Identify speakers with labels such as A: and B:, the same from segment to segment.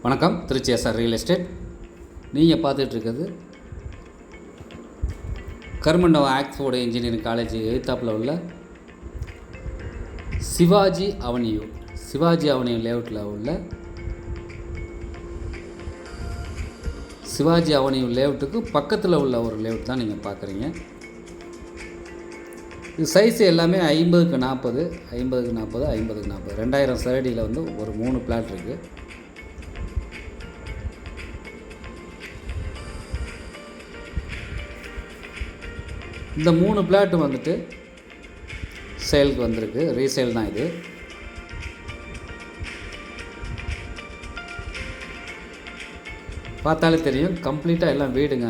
A: வணக்கம். Trichy SR real estate. நீங்கள் பார்த்துட்ருக்கிறது கருமண்டபம் ஆக்ஸ்ஃபோர்டு இன்ஜினியரிங் காலேஜ் எதிர்த்தாப்பில் உள்ள சிவாஜி அவென்யூ லேஅவுட்டில் உள்ள சிவாஜி அவென்யூ லேஅவுட்டுக்கு பக்கத்தில் உள்ள ஒரு லேஅவுட் தான் நீங்கள் பார்க்குறீங்க. இது சைஸு எல்லாமே 50க்கு 40, 2000 சரடியில் வந்து ஒரு 3 பிளாட் இருக்குது. இந்த 3 பிளாட் வந்துட்டு சேலுக்கு வந்திருக்கு. ரீசேல் தான் இது. பார்த்தாலே தெரியும், கம்ப்ளீட்டாக எல்லாம் வீடுங்க,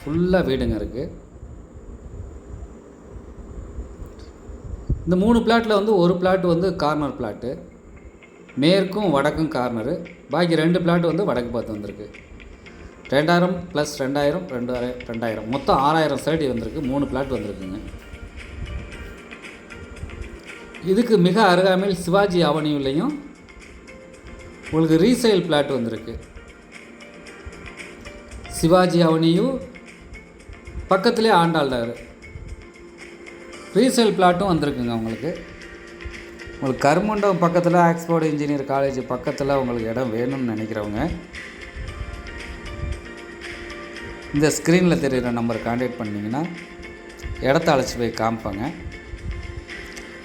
A: ஃபுல்லாக வீடுங்க இருக்குது. இந்த 3 பிளாட்டில் வந்து ஒரு பிளாட் வந்து கார்னர் பிளாட்டு, மேற்கும் வடக்கும் கார்னரு. பாக்கி 2 பிளாட் வந்து வடக்கு பார்த்து வந்திருக்கு. 2000 + 2000 மொத்தம் 6000 சரடி வந்திருக்கு. 3 பிளாட் வந்திருக்குங்க. இதுக்கு மிக அருகாமையில் சிவாஜி அவென்யூலையும் உங்களுக்கு ரீசேல் பிளாட் வந்திருக்கு. சிவாஜி அவென்யூ பக்கத்துலேயே ஆண்டாள் நகர் ரீசேல் பிளாட்டும் வந்திருக்குங்க. உங்களுக்கு கருமண்டபம் பக்கத்தில் ஆக்ஸ்ஃபோர்டு இன்ஜினியர் காலேஜ் பக்கத்தில் உங்களுக்கு இடம் வேணும்னு நினைக்கிறவங்க இந்த ஸ்க்ரீனில் தெரிகிற நம்பரை கான்டாக்ட் பண்ணிங்கன்னா இடத்த அழைச்சி போய் காமிப்பாங்க.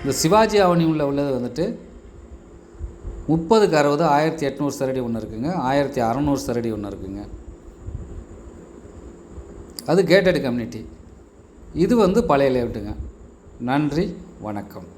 A: இந்த சிவாஜி அவென்யூவில் உள்ளது வந்துட்டு 30க்கு 60 1800 சரடி ஒன்று இருக்குங்க. 1600 சரடி ஒன்று இருக்குங்க. அது கேட்டட் கம்யூனிட்டி. இது வந்து பழைய லேஅவுட்டுங்க. நன்றி, வணக்கம்.